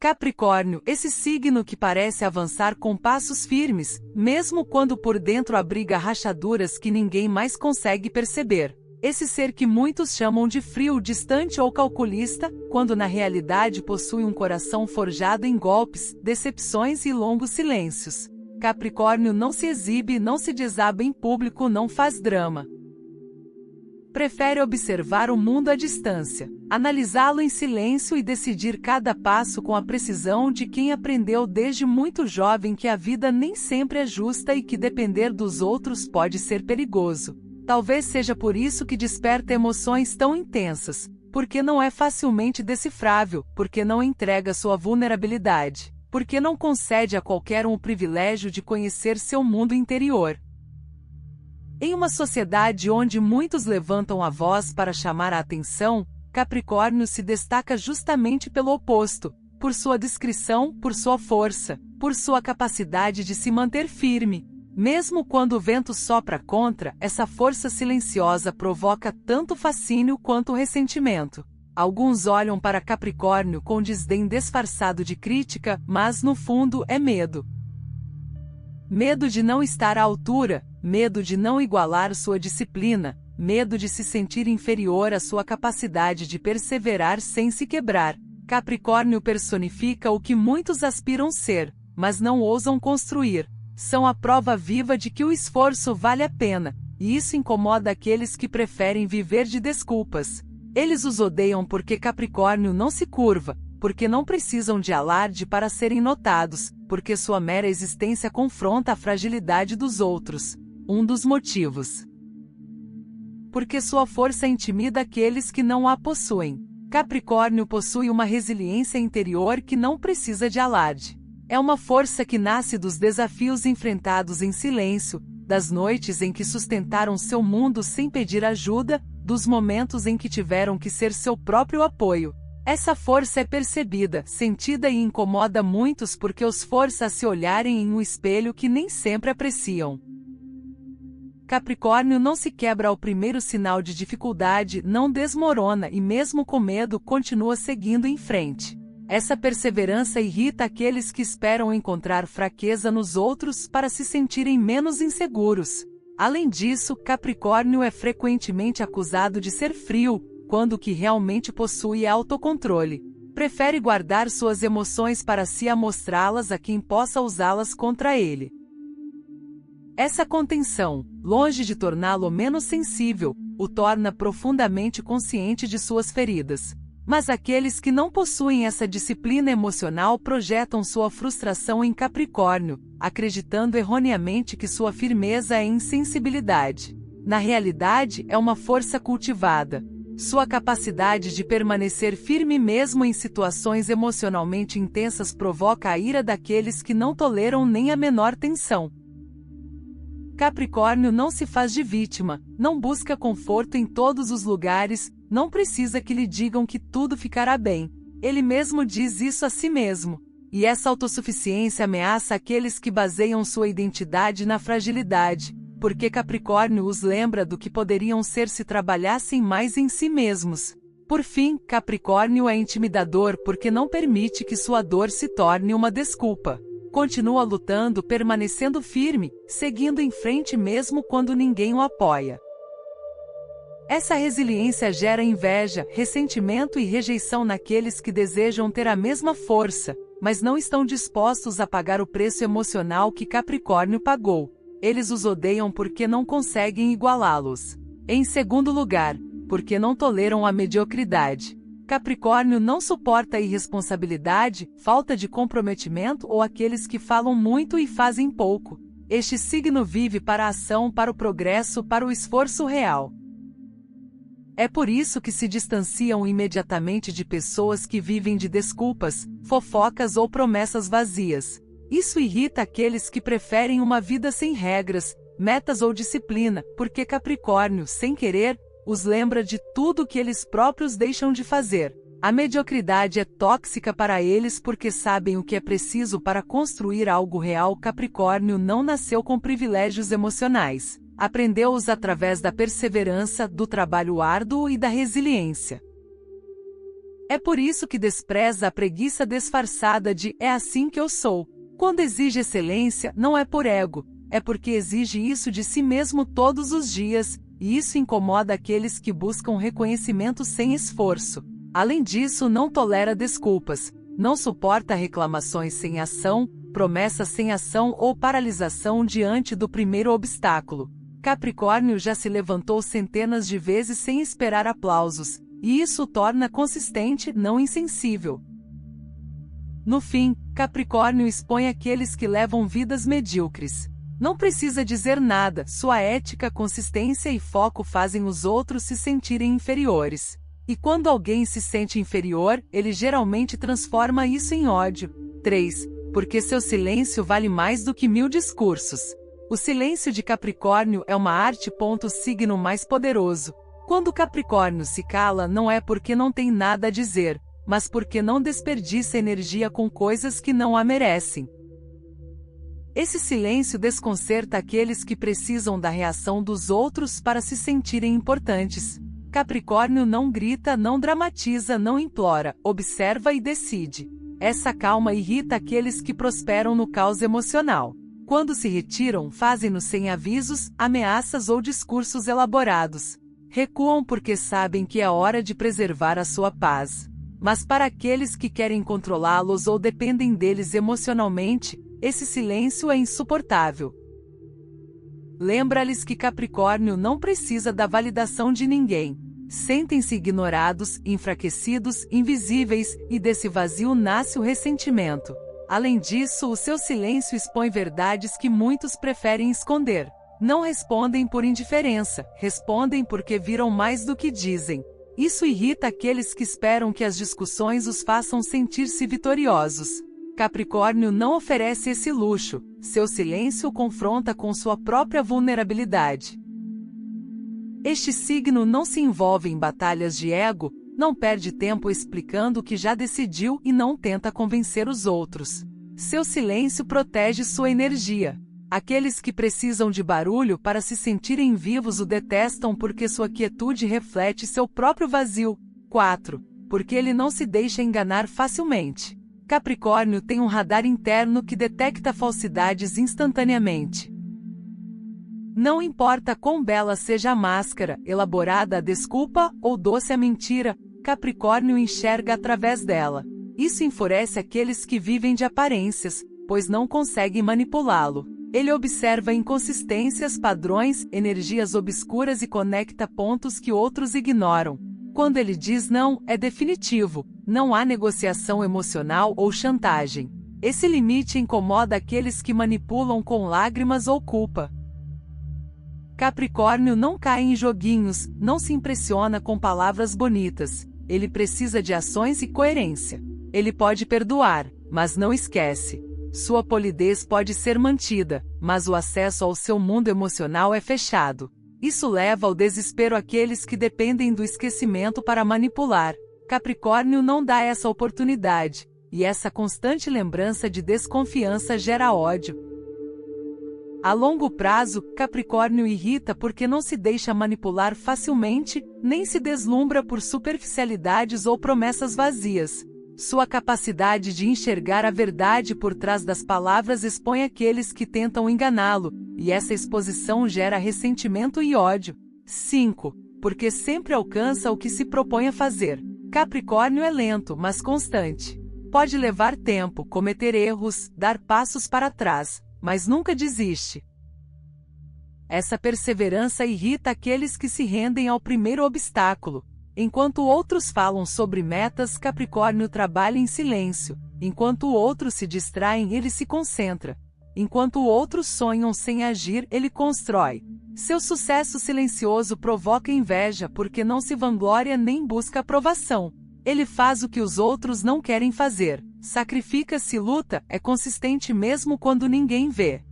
Capricórnio, esse signo que parece avançar com passos firmes, mesmo quando por dentro abriga rachaduras que ninguém mais consegue perceber. Esse ser que muitos chamam de frio, distante ou calculista, quando na realidade possui um coração forjado em golpes, decepções e longos silêncios. Capricórnio não se exibe, não se desaba em público, não faz drama. Prefere observar o mundo à distância, analisá-lo em silêncio e decidir cada passo com a precisão de quem aprendeu desde muito jovem que a vida nem sempre é justa e que depender dos outros pode ser perigoso. Talvez seja por isso que desperta emoções tão intensas, porque não é facilmente decifrável, porque não entrega sua vulnerabilidade, porque não concede a qualquer um o privilégio de conhecer seu mundo interior. Em uma sociedade onde muitos levantam a voz para chamar a atenção, Capricórnio se destaca justamente pelo oposto, por sua discrição, por sua força, por sua capacidade de se manter firme. Mesmo quando o vento sopra contra, essa força silenciosa provoca tanto fascínio quanto ressentimento. Alguns olham para Capricórnio com desdém disfarçado de crítica, mas no fundo é medo. Medo de não estar à altura, medo de não igualar sua disciplina, medo de se sentir inferior à sua capacidade de perseverar sem se quebrar. Capricórnio personifica o que muitos aspiram ser, mas não ousam construir. São a prova viva de que o esforço vale a pena, e isso incomoda aqueles que preferem viver de desculpas. Eles os odeiam porque Capricórnio não se curva, porque não precisam de alarde para serem notados, porque sua mera existência confronta a fragilidade dos outros. Um dos motivos. Porque sua força intimida aqueles que não a possuem. Capricórnio possui uma resiliência interior que não precisa de alarde. É uma força que nasce dos desafios enfrentados em silêncio, das noites em que sustentaram seu mundo sem pedir ajuda, dos momentos em que tiveram que ser seu próprio apoio. Essa força é percebida, sentida e incomoda muitos porque os força a se olharem em um espelho que nem sempre apreciam. Capricórnio não se quebra ao primeiro sinal de dificuldade, não desmorona e mesmo com medo continua seguindo em frente. Essa perseverança irrita aqueles que esperam encontrar fraqueza nos outros para se sentirem menos inseguros. Além disso, Capricórnio é frequentemente acusado de ser frio, quando o que realmente possui é autocontrole. Prefere guardar suas emoções para si a mostrá-las a quem possa usá-las contra ele. Essa contenção, longe de torná-lo menos sensível, o torna profundamente consciente de suas feridas. Mas aqueles que não possuem essa disciplina emocional projetam sua frustração em Capricórnio, acreditando erroneamente que sua firmeza é insensibilidade. Na realidade, é uma força cultivada. Sua capacidade de permanecer firme mesmo em situações emocionalmente intensas provoca a ira daqueles que não toleram nem a menor tensão. Capricórnio não se faz de vítima, não busca conforto em todos os lugares, não precisa que lhe digam que tudo ficará bem. Ele mesmo diz isso a si mesmo. E essa autossuficiência ameaça aqueles que baseiam sua identidade na fragilidade, porque Capricórnio os lembra do que poderiam ser se trabalhassem mais em si mesmos. Por fim, Capricórnio é intimidador porque não permite que sua dor se torne uma desculpa. Continua lutando, permanecendo firme, seguindo em frente mesmo quando ninguém o apoia. Essa resiliência gera inveja, ressentimento e rejeição naqueles que desejam ter a mesma força, mas não estão dispostos a pagar o preço emocional que Capricórnio pagou. Eles os odeiam porque não conseguem igualá-los. Em segundo lugar, porque não toleram a mediocridade. Capricórnio não suporta a irresponsabilidade, falta de comprometimento ou aqueles que falam muito e fazem pouco. Este signo vive para a ação, para o progresso, para o esforço real. É por isso que se distanciam imediatamente de pessoas que vivem de desculpas, fofocas ou promessas vazias. Isso irrita aqueles que preferem uma vida sem regras, metas ou disciplina, porque Capricórnio, sem querer, os lembra de tudo que eles próprios deixam de fazer. A mediocridade é tóxica para eles porque sabem o que é preciso para construir algo real. Capricórnio não nasceu com privilégios emocionais. Aprendeu-os através da perseverança, do trabalho árduo e da resiliência. É por isso que despreza a preguiça disfarçada de "é assim que eu sou". Quando exige excelência, não é por ego, é porque exige isso de si mesmo todos os dias, e isso incomoda aqueles que buscam reconhecimento sem esforço. Além disso, não tolera desculpas, não suporta reclamações sem ação, promessas sem ação ou paralisação diante do primeiro obstáculo. Capricórnio já se levantou centenas de vezes sem esperar aplausos, e isso o torna consistente, não insensível. No fim, Capricórnio expõe aqueles que levam vidas medíocres. Não precisa dizer nada, sua ética, consistência e foco fazem os outros se sentirem inferiores. E quando alguém se sente inferior, ele geralmente transforma isso em ódio. 3. Porque seu silêncio vale mais do que 1000 discursos. O silêncio de Capricórnio é uma arte. Signo mais poderoso. Quando Capricórnio se cala, não é porque não tem nada a dizer, mas porque não desperdiça energia com coisas que não a merecem. Esse silêncio desconcerta aqueles que precisam da reação dos outros para se sentirem importantes. Capricórnio não grita, não dramatiza, não implora, observa e decide. Essa calma irrita aqueles que prosperam no caos emocional. Quando se retiram, fazem-no sem avisos, ameaças ou discursos elaborados. Recuam porque sabem que é hora de preservar a sua paz. Mas para aqueles que querem controlá-los ou dependem deles emocionalmente, esse silêncio é insuportável. Lembra-lhes que Capricórnio não precisa da validação de ninguém. Sentem-se ignorados, enfraquecidos, invisíveis, e desse vazio nasce o ressentimento. Além disso, o seu silêncio expõe verdades que muitos preferem esconder. Não respondem por indiferença, respondem porque viram mais do que dizem. Isso irrita aqueles que esperam que as discussões os façam sentir-se vitoriosos. Capricórnio não oferece esse luxo, seu silêncio o confronta com sua própria vulnerabilidade. Este signo não se envolve em batalhas de ego, não perde tempo explicando o que já decidiu e não tenta convencer os outros. Seu silêncio protege sua energia. Aqueles que precisam de barulho para se sentirem vivos o detestam porque sua quietude reflete seu próprio vazio. 4. Porque ele não se deixa enganar facilmente. Capricórnio tem um radar interno que detecta falsidades instantaneamente. Não importa quão bela seja a máscara, elaborada a desculpa ou doce a mentira, Capricórnio enxerga através dela. Isso enfurece aqueles que vivem de aparências, pois não conseguem manipulá-lo. Ele observa inconsistências, padrões, energias obscuras e conecta pontos que outros ignoram. Quando ele diz não, é definitivo, não há negociação emocional ou chantagem. Esse limite incomoda aqueles que manipulam com lágrimas ou culpa. Capricórnio não cai em joguinhos, não se impressiona com palavras bonitas. Ele precisa de ações e coerência. Ele pode perdoar, mas não esquece. Sua polidez pode ser mantida, mas o acesso ao seu mundo emocional é fechado. Isso leva ao desespero aqueles que dependem do esquecimento para manipular. Capricórnio não dá essa oportunidade, e essa constante lembrança de desconfiança gera ódio. A longo prazo, Capricórnio irrita porque não se deixa manipular facilmente, nem se deslumbra por superficialidades ou promessas vazias. Sua capacidade de enxergar a verdade por trás das palavras expõe aqueles que tentam enganá-lo, e essa exposição gera ressentimento e ódio. 5. Porque sempre alcança o que se propõe a fazer. Capricórnio é lento, mas constante. Pode levar tempo, cometer erros, dar passos para trás, mas nunca desiste. Essa perseverança irrita aqueles que se rendem ao primeiro obstáculo. Enquanto outros falam sobre metas, Capricórnio trabalha em silêncio. Enquanto outros se distraem, ele se concentra. Enquanto outros sonham sem agir, ele constrói. Seu sucesso silencioso provoca inveja porque não se vangloria nem busca aprovação. Ele faz o que os outros não querem fazer. Sacrifica-se e luta, é consistente mesmo quando ninguém vê.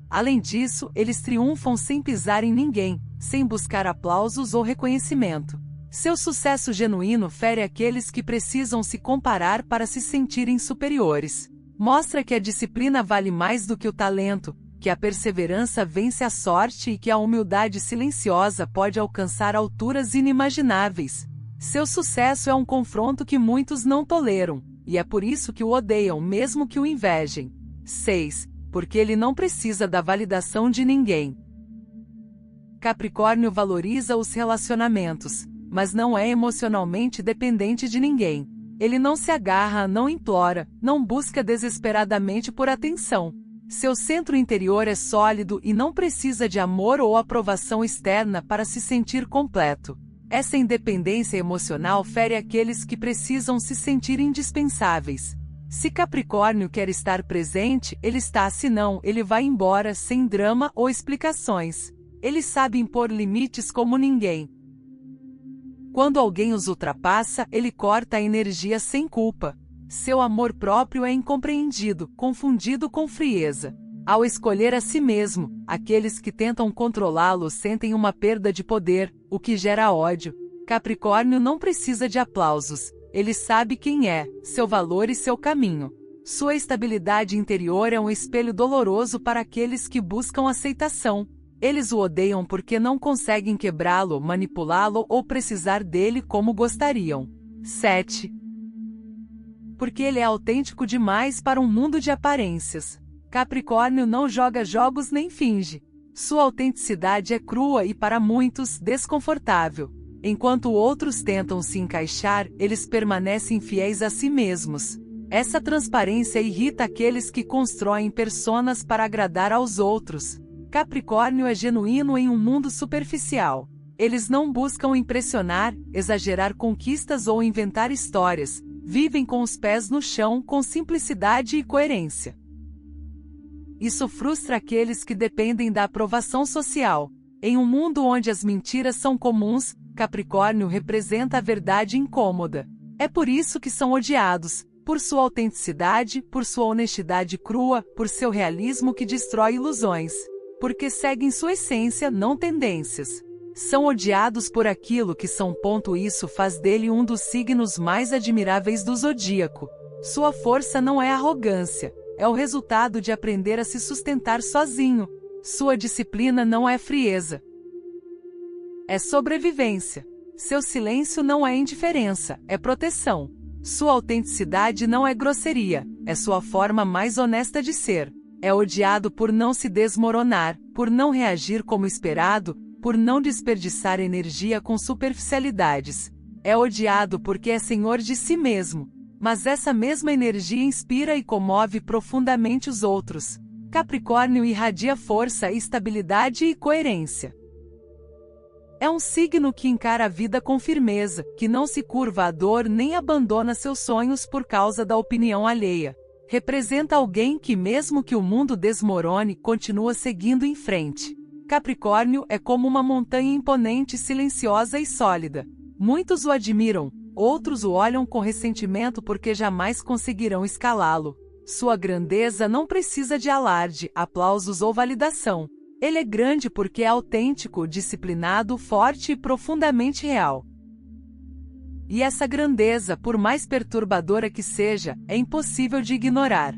Além disso, eles triunfam sem pisar em ninguém, sem buscar aplausos ou reconhecimento. Seu sucesso genuíno fere aqueles que precisam se comparar para se sentirem superiores. Mostra que a disciplina vale mais do que o talento, que a perseverança vence a sorte e que a humildade silenciosa pode alcançar alturas inimagináveis. Seu sucesso é um confronto que muitos não toleram, e é por isso que o odeiam mesmo que o invejem. 6. Porque ele não precisa da validação de ninguém. Capricórnio valoriza os relacionamentos, mas não é emocionalmente dependente de ninguém. Ele não se agarra, não implora, não busca desesperadamente por atenção. Seu centro interior é sólido e não precisa de amor ou aprovação externa para se sentir completo. Essa independência emocional fere aqueles que precisam se sentir indispensáveis. Se Capricórnio quer estar presente, ele está, se não, ele vai embora sem drama ou explicações. Ele sabe impor limites como ninguém. Quando alguém os ultrapassa, ele corta a energia sem culpa. Seu amor próprio é incompreendido, confundido com frieza. Ao escolher a si mesmo, aqueles que tentam controlá-lo sentem uma perda de poder, o que gera ódio. Capricórnio não precisa de aplausos. Ele sabe quem é, seu valor e seu caminho. Sua estabilidade interior é um espelho doloroso para aqueles que buscam aceitação. Eles o odeiam porque não conseguem quebrá-lo, manipulá-lo ou precisar dele como gostariam. 7. Porque ele é autêntico demais para um mundo de aparências. Capricórnio não joga jogos nem finge. Sua autenticidade é crua e, para muitos, desconfortável. Enquanto outros tentam se encaixar, eles permanecem fiéis a si mesmos. Essa transparência irrita aqueles que constroem personas para agradar aos outros. Capricórnio é genuíno em um mundo superficial. Eles não buscam impressionar, exagerar conquistas ou inventar histórias. Vivem com os pés no chão, com simplicidade e coerência. Isso frustra aqueles que dependem da aprovação social. Em um mundo onde as mentiras são comuns, Capricórnio representa a verdade incômoda. É por isso que são odiados, por sua autenticidade, por sua honestidade crua, por seu realismo que destrói ilusões. Porque seguem sua essência, não tendências. São odiados por aquilo que são. Isso faz dele um dos signos mais admiráveis do zodíaco. Sua força não é arrogância. É o resultado de aprender a se sustentar sozinho. Sua disciplina não é frieza. É sobrevivência. Seu silêncio não é indiferença, é proteção. Sua autenticidade não é grosseria, é sua forma mais honesta de ser. É odiado por não se desmoronar, por não reagir como esperado, por não desperdiçar energia com superficialidades. É odiado porque é senhor de si mesmo. Mas essa mesma energia inspira e comove profundamente os outros. Capricórnio irradia força, estabilidade e coerência. É um signo que encara a vida com firmeza, que não se curva à dor nem abandona seus sonhos por causa da opinião alheia. Representa alguém que, mesmo que o mundo desmorone, continua seguindo em frente. Capricórnio é como uma montanha imponente, silenciosa e sólida. Muitos o admiram. Outros o olham com ressentimento porque jamais conseguirão escalá-lo. Sua grandeza não precisa de alarde, aplausos ou validação. Ele é grande porque é autêntico, disciplinado, forte e profundamente real. E essa grandeza, por mais perturbadora que seja, é impossível de ignorar.